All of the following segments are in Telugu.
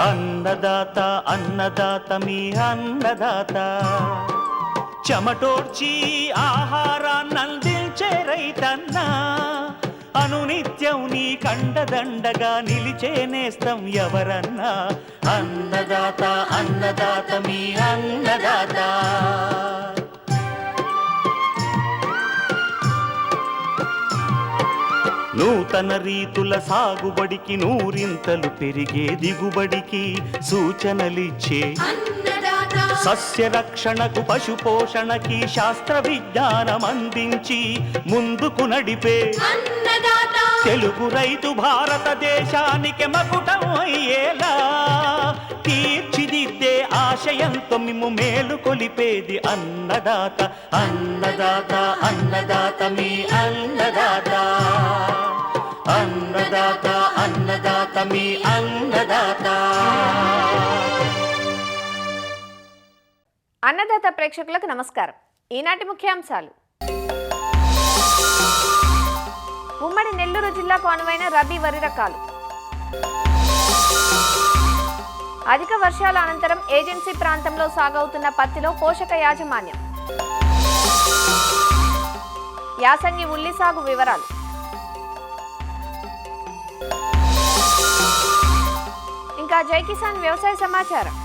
అన్నదాత అన్నదాత మీ అన్నదాత చెమటోడ్చి ఆహారాన్నందించే రైతన్నా అనునిత్యం నీ కండదండగా నిలిచే నేస్తం ఎవరన్నా అన్నదాత అన్నదాత మీ అన్నదాత నూతన రీతుల సాగుబడికి నూరింతలు పెరిగే దిగుబడికి సూచనలిచ్చే సస్య రక్షణకు పశు పోషణకి శాస్త్ర విజ్ఞానం అందించి ముందుకు నడిపే తెలుగు రైతు భారతదేశానికి మకుటం అయ్యేలా తీర్చిదిద్దే ఆశయంతో మిమ్ము మేలు కొలిపేది అన్నదాత అన్నదాత అన్నదాత మీ అన్నదాత అన్నదాత అన్నదాత మీ అన్నదాత. అన్నదాత ప్రేక్షకులకు నమస్కారం. ఈనాటి ముఖ్యాంశాలు: ఉమ్మడి నెల్లూరు జిల్లాకు అనువైన రబీ వరి రకాలు, అధిక వర్షాల అనంతరం ఏజెన్సీ ప్రాంతంలో సాగవుతున్న పత్తిలో పోషక యాజమాన్యం, యాసంగి ఉల్లి సాగు వివరాలు, ఇంకా జై కిసాన్ వ్యవసాయ సమాచారం.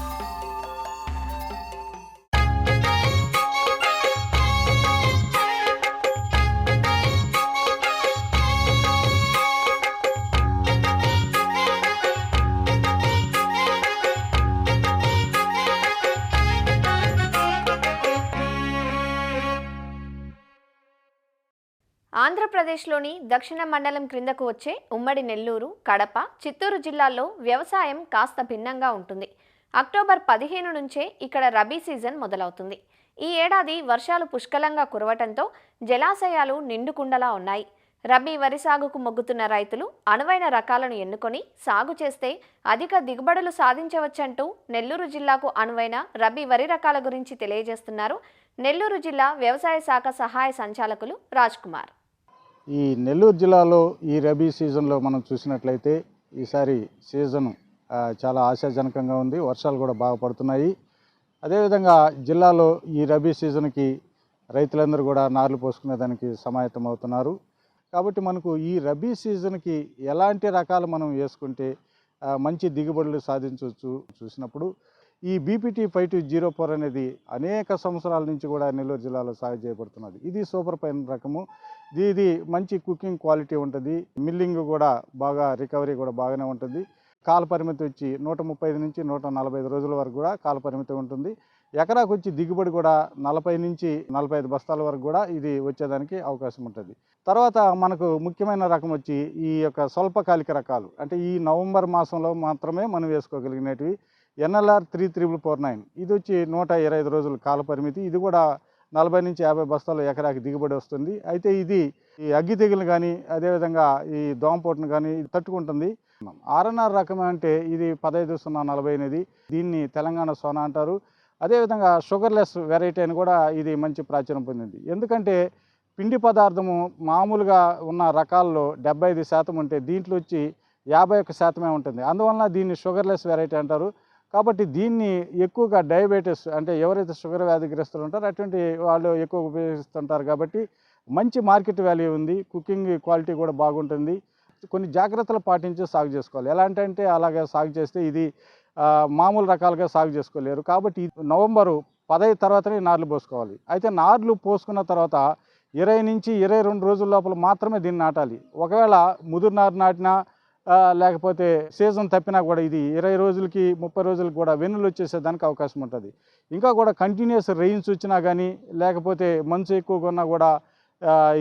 ఆంధ్రప్రదేశ్లోని దక్షిణ మండలం క్రిందకు వచ్చే ఉమ్మడి నెల్లూరు, కడప, చిత్తూరు జిల్లాల్లో వ్యవసాయం కాస్త భిన్నంగా ఉంటుంది. అక్టోబర్ 15 నుంచే ఇక్కడ రబీ సీజన్ మొదలవుతుంది. ఈ ఏడాది వర్షాలు పుష్కలంగా కురవటంతో జలాశయాలు నిండుకుండలా ఉన్నాయి. రబీ వరి సాగుకు మొగ్గుతున్న రైతులు అనువైన రకాలను ఎన్నుకొని సాగు చేస్తే అధిక దిగుబడులు సాధించవచ్చంటూ నెల్లూరు జిల్లాకు అనువైన రబీ వరి రకాల గురించి తెలియజేస్తున్నారు నెల్లూరు జిల్లా వ్యవసాయ శాఖ సహాయ సంచాలకులు రాజ్ కుమార్. ఈ నెల్లూరు జిల్లాలో ఈ రబీ సీజన్లో మనం చూసినట్లయితే ఈసారి సీజను చాలా ఆశాజనకంగా ఉంది. వర్షాలు కూడా బాగా పడుతున్నాయి. అదేవిధంగా జిల్లాలో ఈ రబీ సీజన్కి రైతులందరూ కూడా నార్లు పోసుకునే దానికి సమాయత్తం అవుతున్నారు. కాబట్టి మనకు ఈ రబీ సీజన్కి ఎలాంటి రకాలు మనం వేసుకుంటే మంచి దిగుబడులు సాధించవచ్చు చూసినప్పుడు ఈ బీపీటీ 5204 అనేది అనేక సంవత్సరాల నుంచి కూడా నెల్లూరు జిల్లాలో సాగు చేయబడుతున్నది. ఇది సూపర్ ఫైన్ రకము. ఇది మంచి కుకింగ్ క్వాలిటీ ఉంటుంది. మిల్లింగ్ కూడా బాగా రికవరీ కూడా బాగానే ఉంటుంది. కాల పరిమితి వచ్చి 135 నుంచి 145 రోజుల వరకు కూడా కాల పరిమితి ఉంటుంది. ఎకరాకు వచ్చి దిగుబడి కూడా 40 నుంచి 45 బస్తాల వరకు కూడా ఇది వచ్చేదానికి అవకాశం ఉంటుంది. తర్వాత మనకు ముఖ్యమైన రకం వచ్చి ఈ యొక్క స్వల్పకాలిక రకాలు, అంటే ఈ నవంబర్ మాసంలో మాత్రమే మనం వేసుకోగలిగినవి NLR 33449. ఇది వచ్చి 125 రోజుల కాల పరిమితి. ఇది కూడా 40 నుంచి 50 బస్తాలు ఎకరాకి దిగుబడి వస్తుంది. అయితే ఇది ఈ అగ్గి తెగులు కానీ అదేవిధంగా ఈ దోమపోటును కానీ తట్టుకుంటుంది. RNR రకం అంటే ఇది 15040 అనేది, దీన్ని తెలంగాణ సోనా అంటారు. అదేవిధంగా షుగర్లెస్ వెరైటీ అని కూడా ఇది మంచి ప్రాచుర్యం పొందింది. ఎందుకంటే పిండి పదార్థము మామూలుగా ఉన్న రకాల్లో 75% ఉంటే దీంట్లో వచ్చి 51% ఉంటుంది. అందువలన దీన్ని షుగర్లెస్ వెరైటీ అంటారు. కాబట్టి దీన్ని ఎక్కువగా డయాబెటీస్ అంటే ఎవరైతే షుగర్ వ్యాధిగ్రస్తులు ఉంటారో అటువంటి వాళ్ళు ఎక్కువ ఉపయోగిస్తుంటారు. కాబట్టి మంచి మార్కెట్ వాల్యూ ఉంది. కుకింగ్ క్వాలిటీ కూడా బాగుంటుంది. కొన్ని జాగ్రత్తలు పాటించి సాగు చేసుకోవాలి. ఎలా అంటే అలాగే సాగు చేస్తే ఇది మామూలు రకాలుగా సాగు చేసుకోలేరు. కాబట్టి నవంబరు 15 తర్వాతనే నార్లు పోసుకోవాలి. అయితే నార్లు పోసుకున్న తర్వాత 20 నుంచి 22 రోజుల లోపల మాత్రమే దీన్ని నాటాలి. ఒకవేళ ముదురు నారు నాటినా లేకపోతే సీజన్ తప్పినా కూడా ఇది 20 రోజులకి 30 రోజులకి కూడా వెన్నులు వచ్చేసేదానికి అవకాశం ఉంటుంది. ఇంకా కూడా కంటిన్యూస్ రెయిన్స్ వచ్చినా కానీ లేకపోతే మంచు ఎక్కువగా ఉన్నా కూడా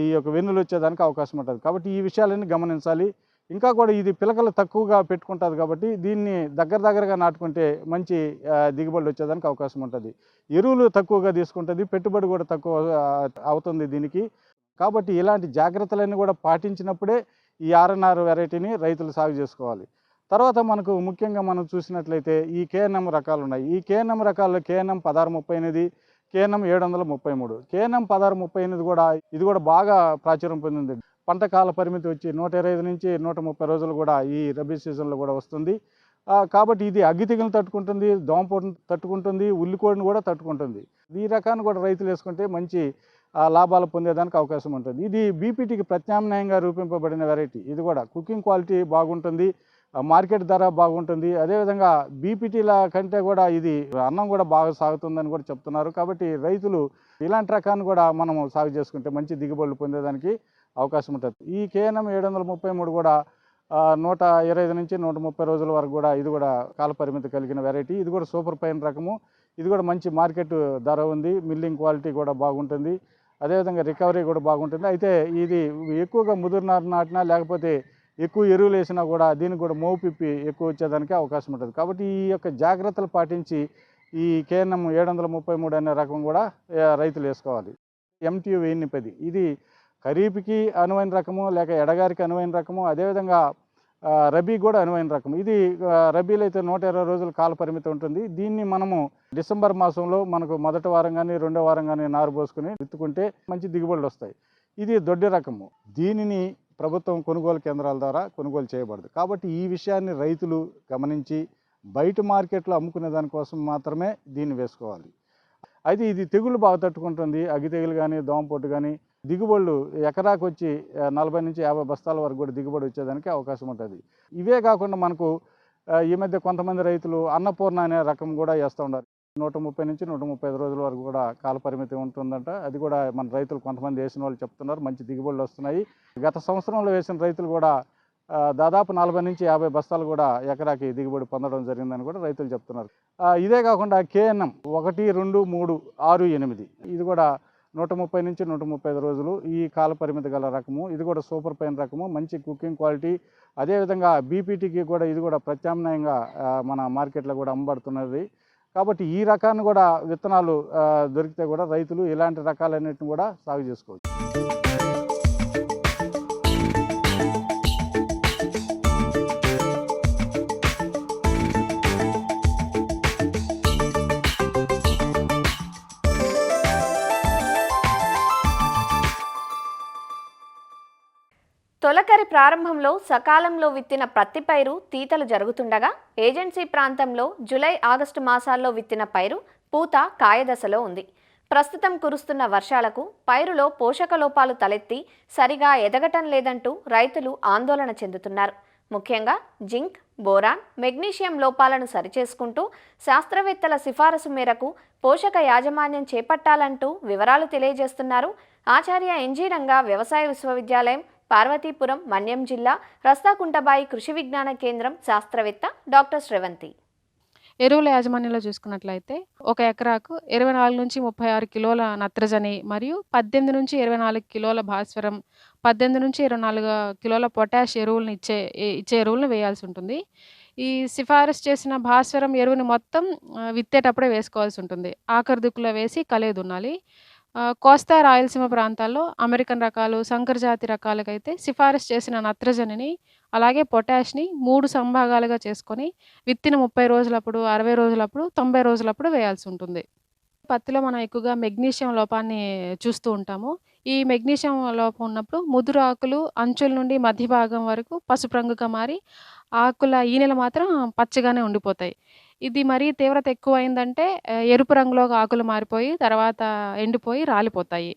ఈ యొక్క వెన్నులు వచ్చేదానికి అవకాశం ఉంటుంది. కాబట్టి ఈ విషయాలన్నీ గమనించాలి. ఇంకా కూడా ఇది పిలకలు తక్కువగా పెట్టుకుంటుంది. కాబట్టి దీన్ని దగ్గరగా నాటుకుంటే మంచి దిగుబడి వచ్చేదానికి అవకాశం ఉంటుంది. ఎరువులు తక్కువగా తీసుకుంటుంది, పెట్టుబడి కూడా తక్కువ అవుతుంది దీనికి. కాబట్టి ఇలాంటి జాగ్రత్తలన్నీ కూడా పాటించినప్పుడే ఈ RNR వెరైటీని రైతులు సాగు చేసుకోవాలి. తర్వాత మనకు ముఖ్యంగా మనం చూసినట్లయితే ఈ KNM రకాలు ఉన్నాయి. ఈ KNM రకాల్లో KNM 1638, KNM 733, KNM 1638 కూడా ఇది కూడా బాగా ప్రాచుర్యం పొందింది. పంట కాల పరిమితి వచ్చి 125 నుంచి 130 రోజులు కూడా ఈ రబీ సీజన్లో కూడా వస్తుంది. కాబట్టి ఇది అగ్గి తెగులను తట్టుకుంటుంది, దోమపోటును తట్టుకుంటుంది, ఉల్లికోడిని కూడా తట్టుకుంటుంది. ఈ రకాన్ని కూడా రైతులు వేసుకుంటే మంచి లాభాలు పొందేదానికి అవకాశం ఉంటుంది. ఇది బీపీటీకి ప్రత్యామ్నాయంగా రూపింపబడిన వెరైటీ. ఇది కూడా కుకింగ్ క్వాలిటీ బాగుంటుంది, మార్కెట్ ధర బాగుంటుంది. అదేవిధంగా బీపీటీల కంటే కూడా ఇది అన్నం కూడా బాగా సాగుతుందని కూడా చెప్తున్నారు. కాబట్టి రైతులు ఇలాంటి రకాన్ని కూడా మనము సాగు చేసుకుంటే మంచి దిగుబడులు పొందేదానికి అవకాశం ఉంటుంది. ఈ కేఎన్ఎం 733 కూడా 125 నుంచి 130 రోజుల వరకు కూడా ఇది కూడా కాలపరిమితి కలిగిన వెరైటీ. ఇది కూడా సూపర్ ఫైన్ రకము. ఇది కూడా మంచి మార్కెట్ ధర ఉంది, మిల్లింగ్ క్వాలిటీ కూడా బాగుంటుంది, అదేవిధంగా రికవరీ కూడా బాగుంటుంది. అయితే ఇది ఎక్కువగా ముదురునారు నాటినా లేకపోతే ఎక్కువ ఎరువులు వేసినా కూడా దీనికి కూడా మోవు పిప్పి ఎక్కువ వచ్చేదానికి అవకాశం ఉంటుంది. కాబట్టి ఈ యొక్క జాగ్రత్తలు పాటించి ఈ కేఎన్ఎం 733 అనే రకం కూడా రైతులు వేసుకోవాలి. MTU 1010 ఇది ఖరీఫ్కి అనువైన రకము, లేక ఎడగారికి అనువైన రకము, అదేవిధంగా రబీ కూడా అనువైన రకం. ఇది రబీలో అయితే 120 రోజుల కాల పరిమితి ఉంటుంది. దీన్ని మనము డిసెంబర్ మాసంలో మనకు మొదటి వారం కానీ రెండో వారం కానీ నారు పోసుకుని విత్తుకుంటే మంచి దిగుబడులు వస్తాయి. ఇది దొడ్డి రకము. దీనిని ప్రభుత్వం కొనుగోలు కేంద్రాల ద్వారా కొనుగోలు చేయబడదు. కాబట్టి ఈ విషయాన్ని రైతులు గమనించి బయట మార్కెట్లో అమ్ముకునే దానికోసం మాత్రమే దీన్ని వేసుకోవాలి. అయితే ఇది తెగుళ్ళు బాగా తట్టుకుంటుంది. అగ్గి తెగులు కానీ దోమపోటు కానీ దిగుబడులు ఎకరాకు వచ్చి 40 నుంచి 50 బస్తాల వరకు కూడా దిగుబడి వచ్చేదానికి అవకాశం ఉంటుంది. ఇవే కాకుండా మనకు ఈ మధ్య కొంతమంది రైతులు అన్నపూర్ణ అనే రకం కూడా వేస్తూ ఉన్నారు. 130 నుంచి 135 రోజుల వరకు కూడా కాల పరిమితి ఉంటుందంట. అది కూడా మన రైతులు కొంతమంది వేసిన వాళ్ళు చెప్తున్నారు, మంచి దిగుబడులు వస్తున్నాయి. గత సంవత్సరంలో వేసిన రైతులు కూడా దాదాపు 40 నుంచి 50 బస్తాలు కూడా ఎకరాకి దిగుబడి పొందడం జరిగిందని కూడా రైతులు చెప్తున్నారు. ఇదే కాకుండా కేఎన్ఎం 1, 2, 3, 6, 8 ఇది కూడా 130 నుంచి 135 రోజులు ఈ కాల పరిమితి గల రకము. ఇది కూడా సూపర్ ఫైన్ రకము, మంచి కుకింగ్ క్వాలిటీ. అదేవిధంగా బీపీటీకి కూడా ఇది కూడా ప్రత్యామ్నాయంగా మన మార్కెట్లో కూడా అమ్మబడుతున్నది. కాబట్టి ఈ రకాన్ని కూడా విత్తనాలు దొరికితే కూడా రైతులు ఇలాంటి రకాలన్నిటిని కూడా సాగు చేసుకోవచ్చు. తొలకరి ప్రారంభంలో సకాలంలో విత్తిన ప్రతి పైరు తీతలు జరుగుతుండగా ఏజెన్సీ ప్రాంతంలో జూలై, ఆగస్టు మాసాల్లో విత్తిన పైరు పూత కాయదశలో ఉంది. ప్రస్తుతం కురుస్తున్న వర్షాలకు పైరులో పోషక లోపాలు తలెత్తి సరిగా ఎదగటం లేదంటూ రైతులు ఆందోళన చెందుతున్నారు. ముఖ్యంగా జింక్, బోరాన్, మెగ్నీషియం లోపాలను సరిచేసుకుంటూ శాస్త్రవేత్తల సిఫారసు మేరకు పోషక యాజమాన్యం చేపట్టాలంటూ వివరాలు తెలియజేస్తున్నారు ఆచార్య ఎన్జీ రంగా వ్యవసాయ విశ్వవిద్యాలయం, పార్వతీపురం, మన్యం జిల్లా రస్తాకుంటబాయి కృషి విజ్ఞాన కేంద్రం శాస్త్రవేత్త డాక్టర్ శ్రవంతి. ఎరువుల యాజమాన్యంలో చూసుకున్నట్లయితే ఒక ఎకరాకు 24 నుంచి 36 కిలోల నత్రజని మరియు 18 నుంచి 24 కిలోల భాస్వరం, 18 నుంచి 24 కిలోల పొటాష్ ఎరువులను ఇచ్చే ఎరువులను వేయాల్సి ఉంటుంది. ఈ సిఫారసు చేసిన భాస్వరం ఎరువుని మొత్తం విత్తేటప్పుడే వేసుకోవాల్సి ఉంటుంది. ఆఖరి దిక్కులో వేసి కలిగి దున్నాలి. కోస్తా రాయలసీమ ప్రాంతాల్లో అమెరికన్ రకాలు, సంకర జాతి రకాలకైతే సిఫారసు చేసిన నత్రజనిని అలాగే పొటాష్ని 3 సంభాగాలుగా చేసుకొని విత్తిన 30 రోజులప్పుడు, 60 రోజులప్పుడు, 90 రోజులప్పుడు వేయాల్సి ఉంటుంది. పత్తిలో మనం ఎక్కువగా మెగ్నీషియం లోపాన్ని చూస్తూ ఉంటాము. ఈ మెగ్నీషియం లోపం ఉన్నప్పుడు ముదురు ఆకులు అంచుల నుండి మధ్య భాగం వరకు పసుపు రంగుగా మారి ఆకుల ఈనెలు మాత్రం పచ్చగానే ఉండిపోతాయి. ఇది మరీ తీవ్రత ఎక్కువైందంటే ఎరుపు రంగులోకి ఆకులు మారిపోయి తర్వాత ఎండిపోయి రాలిపోతాయి.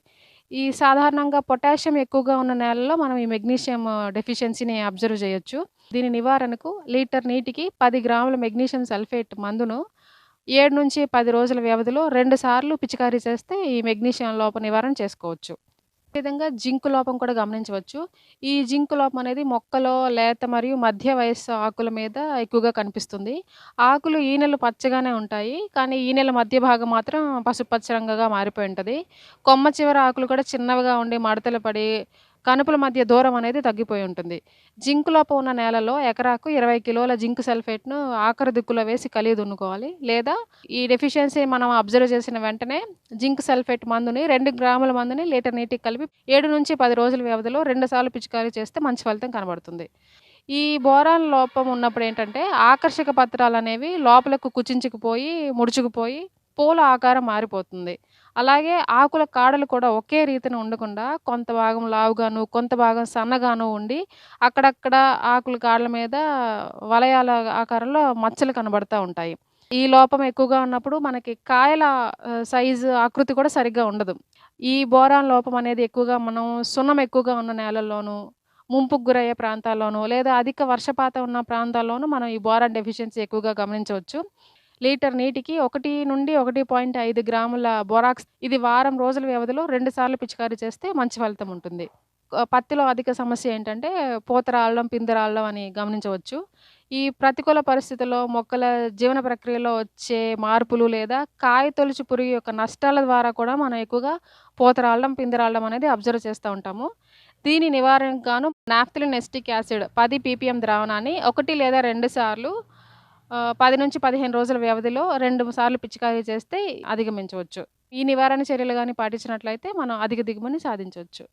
ఈ సాధారణంగా పొటాషియం ఎక్కువగా ఉన్న నేలల్లో మనం ఈ మెగ్నీషియం డెఫిషియన్సీని అబ్జర్వ్ చేయొచ్చు. దీని నివారణకు లీటర్ నీటికి 10 గ్రాముల మెగ్నీషియం సల్ఫేట్ మందును 7 నుంచి 10 రోజుల వ్యవధిలో 2 సార్లు పిచికారీ చేస్తే ఈ మెగ్నీషియం లోప నివారణ చేసుకోవచ్చు. విధంగా జింకు లోపం కూడా గమనించవచ్చు. ఈ జింకు లోపం అనేది మొక్కలో లేత మరియు మధ్య వయస్సు ఆకుల మీద ఎక్కువగా కనిపిస్తుంది. ఆకులు ఈనెలు పచ్చగానే ఉంటాయి, కానీ ఈనెల మధ్య భాగం మాత్రం పసుపచ్చ రంగుగా మారిపోయి ఉంటుంది. కొమ్మ చివర ఆకులు కూడా చిన్నవిగా ఉండి మడతలు పడి కనుపుల మధ్య దూరం అనేది తగ్గిపోయి ఉంటుంది. జింకు లోపం ఉన్న నేలలో ఎకరాకు 20 కిలోల జింక్ సల్ఫేట్ను ఆఖరి దిక్కులో వేసి కలిగి దున్నుకోవాలి. లేదా ఈ డెఫిషియన్సీ మనం అబ్జర్వ్ చేసిన వెంటనే జింక్ సల్ఫేట్ మందుని 2 గ్రాముల మందుని లీటర్ నీటికి కలిపి 7 నుంచి 10 రోజుల వ్యవధిలో 2 సార్లు పిచికారీ చేస్తే మంచి ఫలితం కనబడుతుంది. ఈ బోరాన్ లోపం ఉన్నప్పుడు ఏంటంటే ఆకర్షక పత్రాలు అనేవి లోపలకు కుచించుకుపోయి ముడుచుకుపోయి పూల ఆకారం మారిపోతుంది. అలాగే ఆకుల కాడలు కూడా ఒకే రీతిన ఉండకుండా కొంత భాగం లావుగాను, కొంత భాగం సన్నగాను ఉండి అక్కడక్కడ ఆకుల కాడల మీద వలయాల ఆకారంలో మచ్చలు కనబడతా ఉంటాయి. ఈ లోపం ఎక్కువగా ఉన్నప్పుడు మనకి కాయల సైజు, ఆకృతి కూడా సరిగ్గా ఉండదు. ఈ బోరాన్ లోపం అనేది ఎక్కువగా మనం సున్నం ఎక్కువగా ఉన్న నేలల్లోనూ, ముంపుకు గురయ్యే ప్రాంతాల్లోనూ లేదా అధిక వర్షపాతం ఉన్న ప్రాంతాల్లోనూ మనం ఈ బోరాన్ డెఫిషియన్సీ ఎక్కువగా గమనించవచ్చు. లీటర్ నీటికి 1-1.5 గ్రాముల బోరాక్స్ ఇది వారం రోజుల వ్యవధిలో 2 సార్లు పిచికారీ చేస్తే మంచి ఫలితం ఉంటుంది. పత్తిలో అధిక సమస్య ఏంటంటే పూత రాలడం, పిందె రాలడం అని గమనించవచ్చు. ఈ ప్రతికూల పరిస్థితుల్లో మొక్కల జీవన ప్రక్రియలో వచ్చే మార్పులు లేదా కాయ తొలుచు పురుగు యొక్క నష్టాల ద్వారా కూడా మనం ఎక్కువగా పూత రాలడం, పిందె రాలడం అనేది అబ్జర్వ్ చేస్తూ ఉంటాము. దీని నివారణకు గాను నాఫ్థలిన్ ఎసిటిక్ యాసిడ్ 10 ppm ద్రావణాన్ని 1 లేదా 2 సార్లు 10-15 రోజుల వ్యవధిలో 2 సార్లు పిచికారీ చేస్తే అధిగమించవచ్చు. ఈ నివారణ చర్యలు గాని పాటించినట్లయితే మనం అధిక దిగుబడిని సాధించవచ్చు.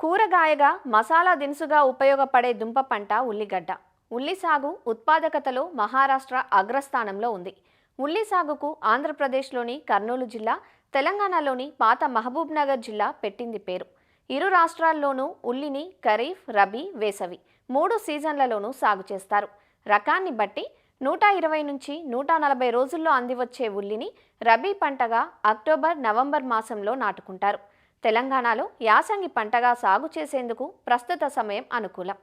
కూరగాయగా, మసాలా దినుసుగా ఉపయోగపడే దుంప పంట ఉల్లిగడ్డ. ఉల్లి సాగు ఉత్పాదకతలో మహారాష్ట్ర అగ్రస్థానంలో ఉంది. ఉల్లి సాగుకు ఆంధ్రప్రదేశ్లోని కర్నూలు జిల్లా, తెలంగాణలోని పాత మహబూబ్ నగర్ జిల్లా పెట్టింది పేరు. ఇరు రాష్ట్రాల్లోనూ ఉల్లిని ఖరీఫ్, రబీ, వేసవి 3 సీజన్లలోనూ సాగు చేస్తారు. రకాన్ని బట్టి 120 నుంచి 140 రోజుల్లో అందివచ్చే ఉల్లిని రబీ పంటగా అక్టోబర్, నవంబర్ మాసంలో నాటుకుంటారు. తెలంగాణలో యాసంగి పంటగా సాగు చేసేందుకు ప్రస్తుత సమయం అనుకూలం.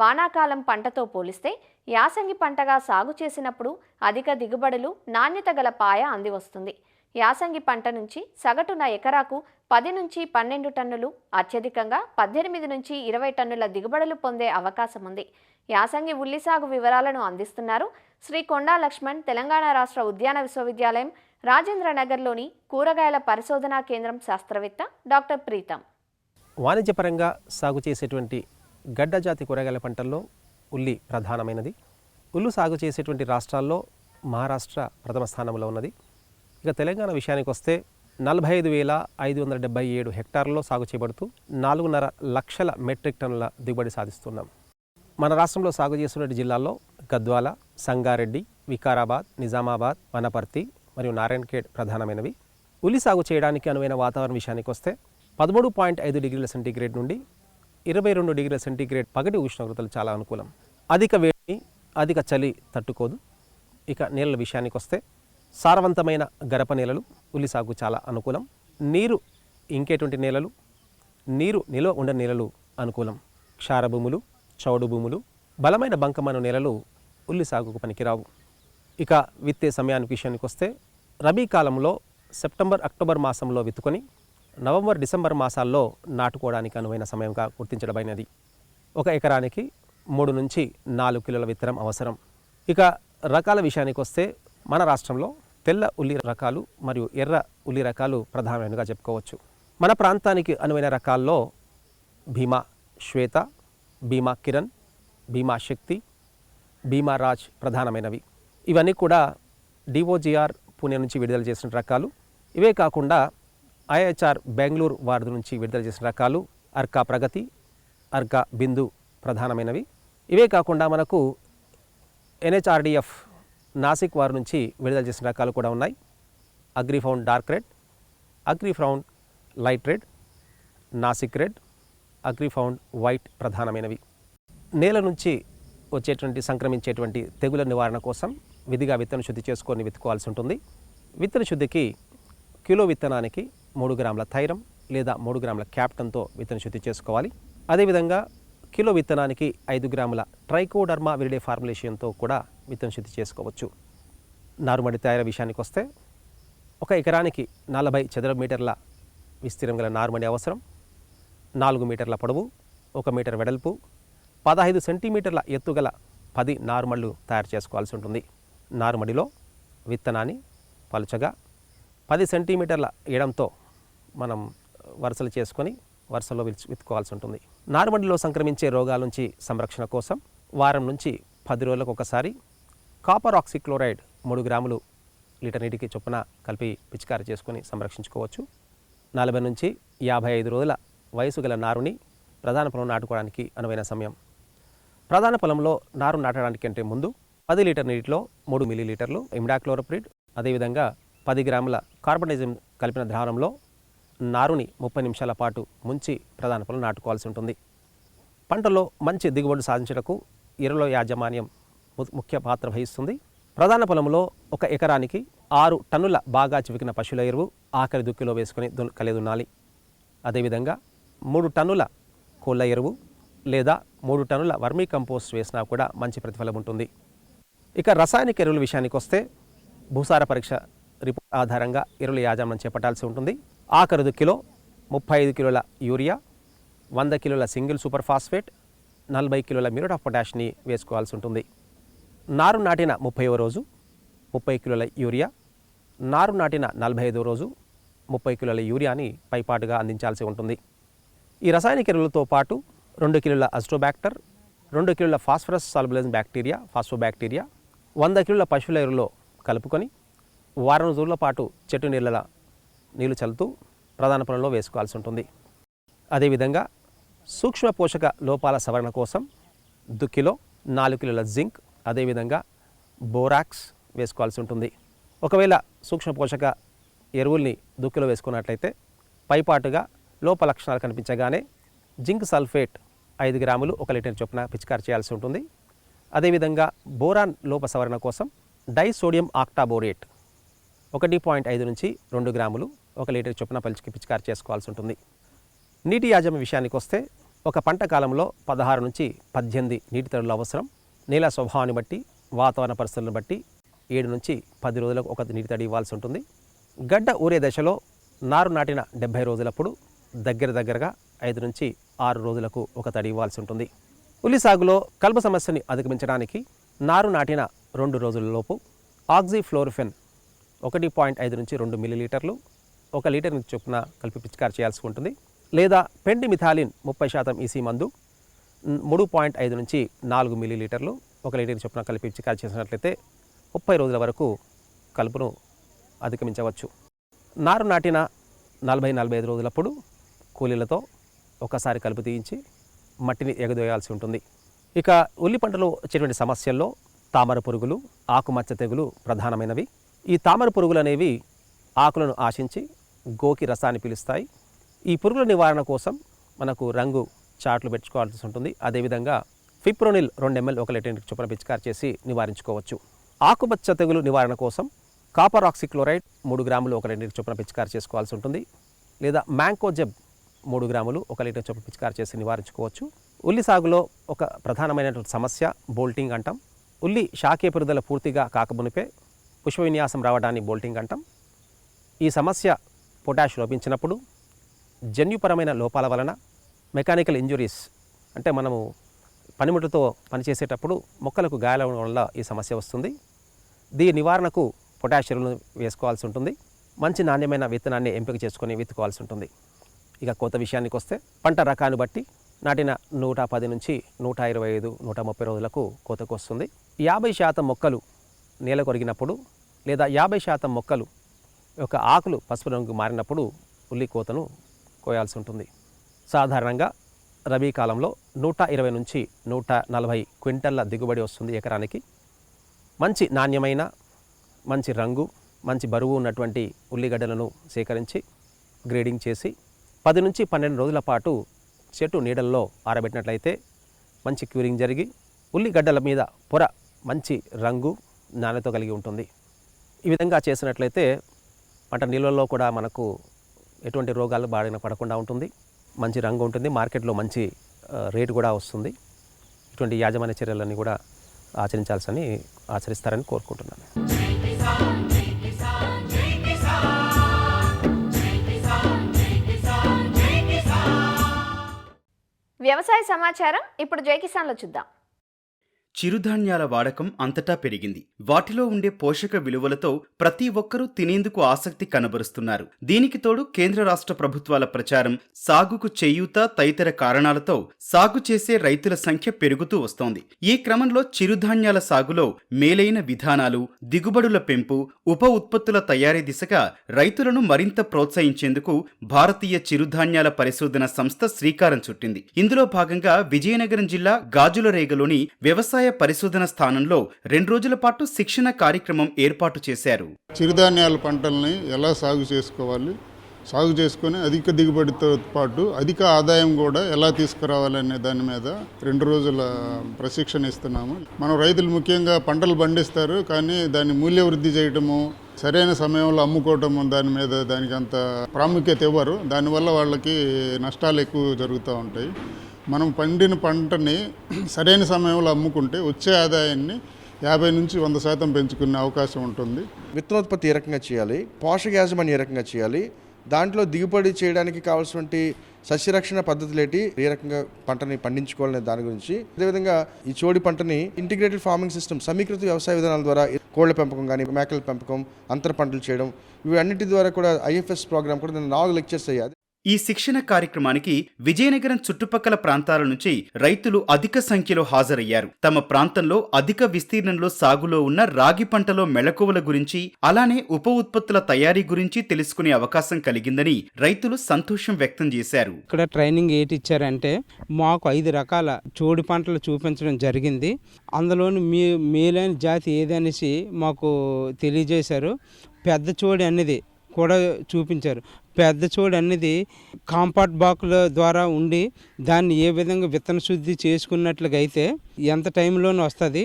వానాకాలం పంటతో పోలిస్తే యాసంగి పంటగా సాగు చేసినప్పుడు అధిక దిగుబడులు, నాణ్యత గల పాయ అందివస్తుంది. యాసంగి పంట నుంచి సగటున ఎకరాకు 10 నుంచి 12 టన్నులు, అత్యధికంగా 18 నుంచి 20 టన్నుల దిగుబడులు పొందే అవకాశం ఉంది. యాసంగి ఉల్లి సాగు వివరాలను అందిస్తున్నారు శ్రీ కొండా లక్ష్మణ్, తెలంగాణ రాష్ట్ర ఉద్యాన విశ్వవిద్యాలయం, రాజేంద్రనగర్లోని కూరగాయల పరిశోధనా కేంద్రం శాస్త్రవేత్త డాక్టర్ ప్రీతం. వాణిజ్యపరంగా సాగు చేసేటువంటి గడ్డ జాతి కూరగాయల పంటల్లో ఉల్లి ప్రధానమైనది. ఉల్లు సాగు చేసేటువంటి రాష్ట్రాల్లో మహారాష్ట్ర ప్రథమ స్థానంలో ఉన్నది. ఇక తెలంగాణ విషయానికి వస్తే 45,577 హెక్టార్లలో సాగు చేయబడుతూ 4.5 లక్షల మెట్రిక్ టన్నుల దిగుబడి సాధిస్తున్నాం. మన రాష్ట్రంలో సాగు చేస్తున్న జిల్లాల్లో గద్వాల, సంగారెడ్డి, వికారాబాద్, నిజామాబాద్, వనపర్తి మరియు నారాయణఖేడ్ ప్రధానమైనవి. ఉల్లి సాగు చేయడానికి అనువైన వాతావరణ విషయానికి వస్తే 13.5 డిగ్రీల సెంటీగ్రేడ్ నుండి 22 డిగ్రీల సెంటీగ్రేడ్ పగటి ఉష్ణోగ్రతలు చాలా అనుకూలం. అధిక వేడి, అధిక చలి తట్టుకోదు. ఇక నేలల విషయానికి వస్తే సారవంతమైన గరప నేలలు ఉల్లి సాగు చాలా అనుకూలం. నీరు ఇంకేటువంటి నేలలు, నీరు నిల్వ ఉండే నేలలు అనుకూలం. క్షార భూములు, చౌడు భూములు, బలమైన బంకమన్ను నేలలు ఉల్లి సాగుకు పనికిరావు. ఇక విత్తే సమయానికి విషయానికి వస్తే రబీ కాలంలో సెప్టెంబర్, అక్టోబర్ మాసంలో విత్తుకొని నవంబర్, డిసెంబర్ మాసాల్లో నాటుకోవడానికి అనువైన సమయంగా గుర్తించడమైనది. 1 ఎకరానికి 3 నుంచి 4 కిలోల విత్తనం అవసరం. ఇక రకాల విషయానికి వస్తే మన రాష్ట్రంలో తెల్ల ఉల్లి రకాలు మరియు ఎర్ర ఉల్లి రకాలు ప్రధానమైనగా చెప్పుకోవచ్చు. మన ప్రాంతానికి అనువైన రకాల్లో భీమా శ్వేత, భీమా కిరణ్, భీమా శక్తి, భీమా రాజ్ ప్రధానమైనవి. ఇవన్నీ కూడా డిఓజిఆర్ పూణే నుంచి విడుదల చేసిన రకాలు. ఇవే కాకుండా ఐహెచ్ఆర్ బెంగళూరు వారి నుంచి విడుదల చేసిన రకాలు అర్కా ప్రగతి, అర్కా బిందు ప్రధానమైనవి. ఇవే కాకుండా మనకు ఎన్హెచ్ఆర్డిఎఫ్ నాసిక్ వారి నుంచి విడుదల చేసిన రకాలు కూడా ఉన్నాయి. Agrifound dark red, Agrifound light red, Nasik red, Agrifound white ప్రధానమైనవి. నేల నుంచి వచ్చేటువంటి సంక్రమించేటువంటి తెగుల నివారణ కోసం విధిగా విత్తన శుద్ధి చేసుకొని విత్తుకోవాల్సి ఉంటుంది. విత్తన శుద్ధికి కిలో విత్తనానికి 3 గ్రాముల థైరం లేదా 3 గ్రాముల క్యాప్టన్తో విత్తన శుద్ధి చేసుకోవాలి. అదేవిధంగా కిలో విత్తనానికి 5 గ్రాముల ట్రైకోడర్మా విరిడే ఫార్ములేషన్తో కూడా విత్తన శుద్ధి చేసుకోవచ్చు. నారుమడి తయారీ విషయానికి వస్తే 1 ఎకరానికి 40 చదరపు మీటర్ల విస్తీర్ణం గల నారుమడి అవసరం. 4 మీటర్ల పొడవు, 1 మీటర్ వెడల్పు, 15 సెంటీమీటర్ల ఎత్తుగల 10 నారుమళ్ళు తయారు చేసుకోవాల్సి ఉంటుంది. నారుమడిలో విత్తనాన్ని పలుచగా 10 సెంటీమీటర్ల ఎడంతో మనం వరుసలు చేసుకొని వరుసలో విత్తుకోవాల్సి ఉంటుంది. నారుమడిలో సంక్రమించే రోగాల నుంచి సంరక్షణ కోసం వారం నుంచి 10 రోజులకు ఒకసారి కాపర్ ఆక్సిక్లోరైడ్ 3 గ్రాములు లీటర్ నీటికి చొప్పున కలిపి పిచికారి చేసుకొని సంరక్షించుకోవచ్చు. 40 నుంచి 55 రోజుల వయసు గల నారుని ప్రధాన పొలం నాటుకోవడానికి అనువైన సమయం. ప్రధాన పొలంలో నారు నాటడానికి అంటే ముందు 10 లీటర్ నీటిలో 3 మిల్లీలీటర్లు ఇమిడాక్లోరోప్రిడ్, అదేవిధంగా 10 గ్రాముల కార్బనిజం కలిపిన ద్రావణంలో నారుని 30 నిమిషాల పాటు ముంచి ప్రధాన పొలం నాటుకోవాల్సి ఉంటుంది. పంటలో మంచి దిగుబడి సాధించడానికి ఎరువుల యాజమాన్యం ముఖ్య పాత్ర వహిస్తుంది. ప్రధాన పొలంలో 1 ఎకరానికి 6 టన్నుల బాగా చివికిన పశువుల ఎరువు ఆఖరి దుక్కిలో వేసుకొని కలిదున్నాలి. అదేవిధంగా 3 టన్నుల కోళ్ళ ఎరువు లేదా 3 టన్నుల వర్మీ కంపోస్ట్ వేసినా కూడా మంచి ప్రతిఫలం ఉంటుంది. ఇక రసాయనిక ఎరువుల విషయానికి వస్తే భూసార పరీక్ష రిపోర్ట్ ఆధారంగా ఎరువుల యాజమాన్యం చేపట్టాల్సి ఉంటుంది. ఆఖరి దుక్కిలో 35 కిలోల యూరియా, 100 కిలోల సింగిల్ సూపర్ ఫాస్ఫేట్, 40 కిలోల మ్యూరేట్ ఆఫ్ పొటాష్ని వేసుకోవాల్సి ఉంటుంది. నారు నాటిన 30వ రోజు 30 కిలోల యూరియా, నారు నాటిన 45వ రోజు 30 కిలోల యూరియాని పైపాటుగా అందించాల్సి ఉంటుంది. ఈ రసాయనిక ఎరువులతో పాటు 2 కిలోల అజిటోబ్యాక్టర్, 2 కిలోల ఫాస్ఫరస్ సాల్యుబులైజింగ్ బ్యాక్టీరియా ఫాస్ఫోబ్యాక్టీరియా 100 కిలోల పశువుల ఎరువులో కలుపుకొని వారం రోజుల పాటు చెట్టు నీళ్లు చల్లుతూ ప్రధాన పొలంలో వేసుకోవాల్సి ఉంటుంది. అదేవిధంగా సూక్ష్మ పోషక లోపాల సవరణ కోసం దుక్కిలో 4 కిలోల జింక్, అదేవిధంగా బోరాక్స్ వేసుకోవాల్సి ఉంటుంది. ఒకవేళ సూక్ష్మ పోషక ఎరువుల్ని దుక్కిలో వేసుకున్నట్లయితే పైపాటుగా లోప లక్షణాలు కనిపించగానే జింక్ సల్ఫేట్ 5 గ్రాములు 1 లీటర్ చొప్పున పిచికారి చేయాల్సి ఉంటుంది. అదేవిధంగా బోరాన్ లోప సవరణ కోసం డైసోడియం ఆక్టాబోరేట్ 1.5 నుంచి 2 గ్రాములు 1 లీటర్ చొప్పున పిచికారి చేసుకోవాల్సి ఉంటుంది. నీటి యాజమాన్య విషయానికి వస్తే ఒక పంట కాలంలో 16 నుంచి 18 నీటి తడులు అవసరం. నేల స్వభావాన్ని బట్టి, వాతావరణ పరిస్థితులను బట్టి 7 నుంచి 10 రోజులకు ఒక నీటి తడి ఇవ్వాల్సి ఉంటుంది. గడ్డ ఊరే దశలో నారు నాటిన 70 రోజులప్పుడు దగ్గరగా 5 నుంచి 6 రోజులకు ఒక తడి ఇవ్వాల్సి ఉంటుంది. ఉల్లి సాగులో కలుపు సమస్యని అధిగమించడానికి నారు నాటిన 2 రోజులలోపు ఆక్సిఫ్లోరిఫెన్ 1.5 నుంచి 2 మిల్లీలీటర్లు 1 లీటర్ చొప్పున కలిపి పిచికారి చేయాల్సి ఉంటుంది. లేదా పెండిమిథాలిన్ 30% ఈసీ మందు 3.5 నుంచి 4 మిల్లీలీటర్లు 1 లీటర్ చొప్పున కలిపి పిచికారి చేసినట్లయితే 30 రోజుల వరకు కలుపును అధిగమించవచ్చు. నారు నాటిన 40-45 రోజులప్పుడు కూలీలతో ఒకసారి కలుపు తీయించి మట్టిని ఎగదోయాల్సి ఉంటుంది. ఇక ఉల్లి పంటలో వచ్చేటువంటి సమస్యల్లో తామర పురుగులు, ఆకుమచ్చ తెగులు ప్రధానమైనవి. ఈ తామర పురుగులు అనేవి ఆకులను ఆశించి గోకి రసాన్ని పీలుస్తాయి. ఈ పురుగుల నివారణ కోసం మనకు రంగు చాట్లు పెట్టుకోవాల్సి ఉంటుంది. అదేవిధంగా ఫిప్రోనిల్ 2 ml 1 లీటర్ చొప్పున పిచికారి చేసి నివారించుకోవచ్చు. ఆకుమచ్చ తెగులు నివారణ కోసం కాపర్ ఆక్సిక్లోరైడ్ 3 గ్రాములు 1 లీటర్ చొప్పున పిచికారి చేసుకోవాల్సి ఉంటుంది. లేదా మ్యాంకోజెబ్ 3 గ్రాములు 1 లీటర్ చొప్పున పిచికారి చేసి నివారించుకోవచ్చు. ఉల్లి సాగులో ఒక ప్రధానమైనటువంటి సమస్య బోల్టింగ్ అంటాం. ఉల్లి శాఖీయ పెరుగుదల పూర్తిగా కాకమునిపే పుష్ప విన్యాసం రావడాన్ని బోల్టింగ్ అంటాం. ఈ సమస్య పొటాష్ లోపించినప్పుడు జన్యుపరమైన లోపాల వలన మెకానికల్ ఇంజురీస్ అంటే మనము పనిముట్టుతో పనిచేసేటప్పుడు మొక్కలకు గాయాలవడం వల్ల ఈ సమస్య వస్తుంది. దీని నివారణకు పొటాష్ ఎరువులను వేసుకోవాల్సి ఉంటుంది. మంచి నాణ్యమైన విత్తనాన్ని ఎంపిక చేసుకొని విత్తుకోవాల్సి ఉంటుంది. ఇక కోత విషయానికి వస్తే పంట రకాన్ని బట్టి నాటిన 110 నుంచి 125, 130 రోజులకు కోతకు వస్తుంది. 50% మొక్కలు నేల కొరిగినప్పుడు లేదా 50% మొక్కలు యొక్క ఆకులు పసుపు రంగు మారినప్పుడు ఉల్లి కోతను కోయాల్సి ఉంటుంది. సాధారణంగా రబీ కాలంలో 120 నుంచి 140 క్వింటల్ల దిగుబడి వస్తుంది ఎకరానికి. మంచి నాణ్యమైన, మంచి రంగు, మంచి బరువు ఉన్నటువంటి ఉల్లిగడ్డలను సేకరించి గ్రేడింగ్ చేసి 10 నుంచి 12 రోజుల పాటు చెట్టు నీడల్లో ఆరబెట్టినట్లయితే మంచి క్యూరింగ్ జరిగి ఉల్లిగడ్డల మీద పొర మంచి రంగు, నాణ్యత కలిగి ఉంటుంది. ఈ విధంగా చేసినట్లయితే పంట నిల్వల్లో కూడా మనకు ఎటువంటి రోగాలు బారిన పడకుండా ఉంటుంది. మంచి రంగు ఉంటుంది, మార్కెట్లో మంచి రేటు కూడా వస్తుంది. ఇటువంటి యాజమాన్య చర్యలన్నీ కూడా ఆచరిస్తారని కోరుకుంటున్నాను. వ్యవసాయ సమాచారం ఇప్పుడు జై కిసాన్లో చూద్దాం. చిరుధాన్యాల వాడకం అంతటా పెరిగింది. వాటిలో ఉండే పోషక విలువలతో ప్రతి ఒక్కరూ తినేందుకు ఆసక్తి కనబరుస్తున్నారు. దీనికి తోడు కేంద్ర రాష్ట్ర ప్రభుత్వాల ప్రచారం, సాగుకు చేయూత తదితర కారణాలతో సాగు చేసే రైతుల సంఖ్య పెరుగుతూ వస్తోంది. ఈ క్రమంలో చిరుధాన్యాల సాగులో మేలైన విధానాలు, దిగుబడుల పెంపు, ఉప ఉత్పత్తుల తయారీ దిశగా రైతులను మరింత ప్రోత్సహించేందుకు భారతీయ చిరుధాన్యాల పరిశోధన సంస్థ శ్రీకారం చుట్టింది. ఇందులో భాగంగా విజయనగరం జిల్లా గాజులరేగలోని వ్యవసాయ పరిశోధన స్థానంలో 2 రోజుల పాటు శిక్షణ కార్యక్రమం ఏర్పాటు చేశారు. చిరుధాన్యాల పంటల్ని ఎలా సాగు చేసుకోవాలి, సాగు చేసుకొని అధిక దిగుబడితో పాటు అధిక ఆదాయం కూడా ఎలా తీసుకురావాలనే దాని మీద 2 రోజుల ప్రశిక్షణ ఇస్తున్నాము. మనం రైతులు ముఖ్యంగా పంటలు పండిస్తారు, కానీ దాన్ని మూల్య వృద్ధి చేయటము, సరైన సమయంలో అమ్ముకోవటము, దానికి అంత ప్రాముఖ్యత ఇవ్వరు. దానివల్ల వాళ్ళకి నష్టాలు ఎక్కువ జరుగుతూ ఉంటాయి. మనం పండిన పంటని సరైన సమయంలో అమ్ముకుంటే వచ్చే ఆదాయాన్ని 50 నుంచి 100% పెంచుకునే అవకాశం ఉంటుంది. విత్తనోత్పత్తి ఏ రకంగా చేయాలి, పోషక యాజమాన్యం ఏ రకంగా చేయాలి, దాంట్లో దిగుబడి చేయడానికి కావాల్సినటువంటి సస్యరక్షణ పద్ధతులు ఏంటి, ఏ రకంగా పంటని పండించుకోవాలనే దాని గురించి, అదేవిధంగా ఈ చోడి పంటని ఇంటిగ్రేటెడ్ ఫార్మింగ్ సిస్టమ్, సమీకృత వ్యవసాయ విధానాల ద్వారా కోళ్ల పెంపకం కానీ, మేకల పెంపకం, అంతర పంటలు చేయడం, ఇవి అన్నిటి ద్వారా కూడా IFS ప్రోగ్రామ్ కూడా 4 లెక్చర్స్ అయ్యాయి. ఈ శిక్షణ కార్యక్రమానికి విజయనగరం చుట్టుపక్కల ప్రాంతాల నుంచి రైతులు అధిక సంఖ్యలో హాజరయ్యారు. తమ ప్రాంతంలో అధిక విస్తీర్ణంలో సాగులో ఉన్న రాగి పంటలో మెళకువల గురించి, అలానే ఉప ఉత్పత్తుల తయారీ గురించి తెలుసుకునే అవకాశం కలిగిందని రైతులు సంతోషం వ్యక్తం చేశారు. ఇక్కడ ట్రైనింగ్ ఏంటి ఇచ్చారంటే, మాకు 5 రకాల చోడి పంటలు చూపించడం జరిగింది. అందులోని మేలైన జాతి ఏదనేసి మాకు తెలియజేశారు. పెద్ద చోడి అనేది కూడా చూపించారు. పెద్ద చోడు అనేది కాంపాక్ట్ బాక్ల ద్వారా ఉండి దాన్ని ఏ విధంగా విత్తన శుద్ధి చేసుకున్నట్లుగా అయితే ఎంత టైంలోనే వస్తుంది,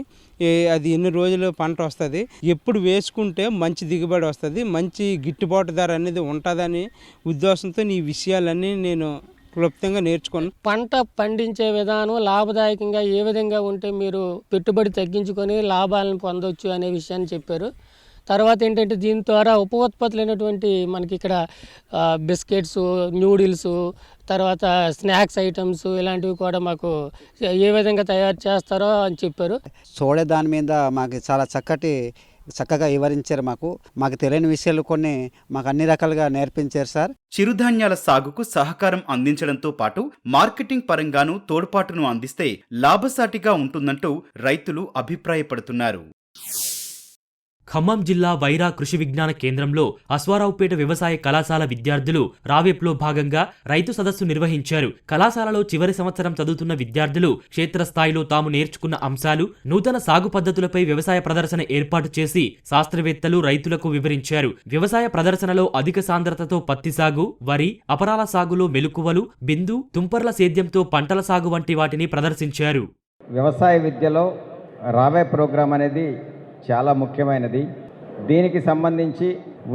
అది ఎన్ని రోజులు పంట వస్తుంది, ఎప్పుడు వేసుకుంటే మంచి దిగుబడి వస్తుంది, మంచి గిట్టుబాటు ధర అనేది ఉంటుందని ఉద్దేశంతో ఈ విషయాలన్నీ నేను క్లుప్తంగా నేర్చుకున్నాను. పంట పండించే విధానం లాభదాయకంగా ఏ విధంగా ఉంటే మీరు పెట్టుబడి తగ్గించుకొని లాభాలను పొందవచ్చు అనే విషయాన్ని చెప్పారు. తర్వాత ఏంటంటే దీని ద్వారా ఉప ఉత్పత్తులు అయినటువంటి మనకి ఇక్కడ బిస్కెట్స్, న్యూడిల్స్, తర్వాత స్నాక్స్ ఐటమ్స్ ఇలాంటివి కూడా మాకు ఏ విధంగా తయారు చేస్తారో అని చెప్పారు. చూడే దాని మీద మాకు చాలా చక్కగా వివరించారు. మాకు తెలియని విషయాలు కొన్ని మాకు అన్ని రకాలుగా నేర్పించారు సార్. చిరుధాన్యాల సాగుకు సహకారం అందించడంతో పాటు మార్కెటింగ్ పరంగానూ తోడ్పాటును అందిస్తే లాభసాటిగా ఉంటుందంటూ రైతులు అభిప్రాయపడుతున్నారు. ఖమ్మం జిల్లా వైరా కృషి విజ్ఞాన కేంద్రంలో అశ్వారావుపేట వ్యవసాయ కళాశాల విద్యార్థులు రావేప్లో భాగంగా రైతు సదస్సు నిర్వహించారు. కళాశాలలో చివరి సంవత్సరం చదువుతున్న విద్యార్థులు క్షేత్రస్థాయిలో తాము నేర్చుకున్న అంశాలు, నూతన సాగు పద్ధతులపై వ్యవసాయ ప్రదర్శన ఏర్పాటు చేసి శాస్త్రవేత్తలు రైతులకు వివరించారు. వ్యవసాయ ప్రదర్శనలో అధిక సాంద్రతతో పత్తి సాగు, వరి, అపరాల సాగులో మెలకువలు, బిందు, తుంపర్ల సేద్యంతో పంటల సాగు వంటి వాటిని ప్రదర్శించారు. వ్యవసాయ విద్యలో రావే ప్రోగ్రాం అనేది చాలా ముఖ్యమైనది. దీనికి సంబంధించి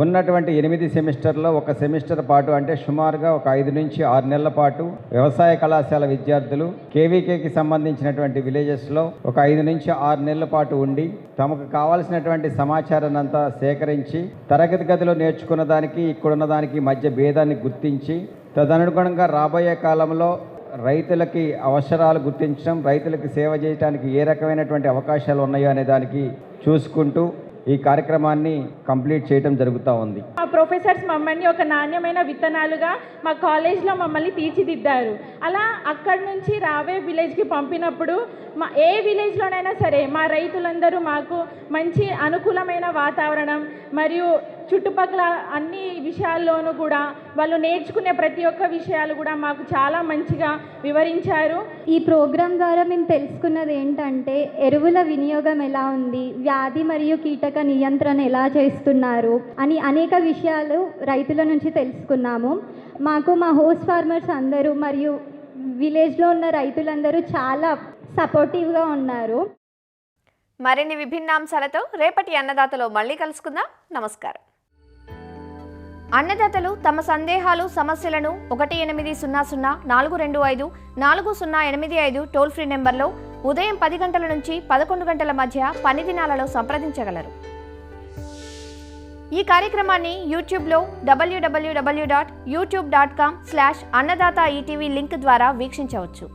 ఉన్నటువంటి 8 సెమిస్టర్లో ఒక సెమిస్టర్ పాటు, అంటే సుమారుగా ఒక 5 నుంచి 6 నెలల పాటు వ్యవసాయ కళాశాల విద్యార్థులు కేవీకేకి సంబంధించినటువంటి విలేజెస్లో ఒక 5 నుంచి 6 నెలల పాటు ఉండి తమకు కావాల్సినటువంటి సమాచారాన్ని అంతా సేకరించి తరగతి గదిలో నేర్చుకున్న దానికి ఇక్కడున్న దానికి మధ్య భేదాన్ని గుర్తించి తదనుగుణంగా రాబోయే కాలంలో రైతులకి అవసరాలు గుర్తించడం, రైతులకి సేవ చేయడానికి ఏ రకమైనటువంటి అవకాశాలు ఉన్నాయో అనే దానికి చూసుకుంటూ ఈ కార్యక్రమాన్ని కంప్లీట్ చేయడం జరుగుతూ ఉంది. మా ప్రొఫెసర్స్ మమ్మల్ని ఒక నాణ్యమైన విత్తనాలుగా మా కాలేజ్లో మమ్మల్ని తీర్చిదిద్దారు. అలా అక్కడి నుంచి రావే విలేజ్కి పంపినప్పుడు ఏ విలేజ్లోనైనా సరే మా రైతులందరూ మాకు మంచి అనుకూలమైన వాతావరణం మరియు చుట్టుపక్కల అన్ని విషయాల్లోనూ కూడా వాళ్ళు నేర్చుకునే ప్రతి ఒక్క విషయాలు కూడా మాకు చాలా మంచిగా వివరించారు. ఈ ప్రోగ్రాం ద్వారా మేము తెలుసుకున్నది ఏంటంటే ఎరువుల వినియోగం ఎలా ఉంది, వ్యాధి మరియు కీటక నియంత్రణ ఎలా చేస్తున్నారు అని అనేక విషయాలు రైతుల నుంచి తెలుసుకున్నాము. మాకు మా హోస్ట్ ఫార్మర్స్ అందరూ మరియు విలేజ్లో ఉన్న రైతులందరూ చాలా సపోర్టివ్గా ఉన్నారు. మరిన్ని విభిన్న అంశాలతో రేపటి అన్నదాతలో మళ్ళీ కలుసుకుందాం. నమస్కారం. అన్నదాతలు తమ సందేహాలు, సమస్యలను 1800-425-4085 టోల్ ఫ్రీ నెంబర్లో ఉదయం 10 గంటల నుంచి 11 గంటల మధ్య పని దినాలలో సంప్రదించగలరు. ఈ కార్యక్రమాన్ని యూట్యూబ్లో www.youtube.com/annadaata ETV లింక్ ద్వారా వీక్షించవచ్చు.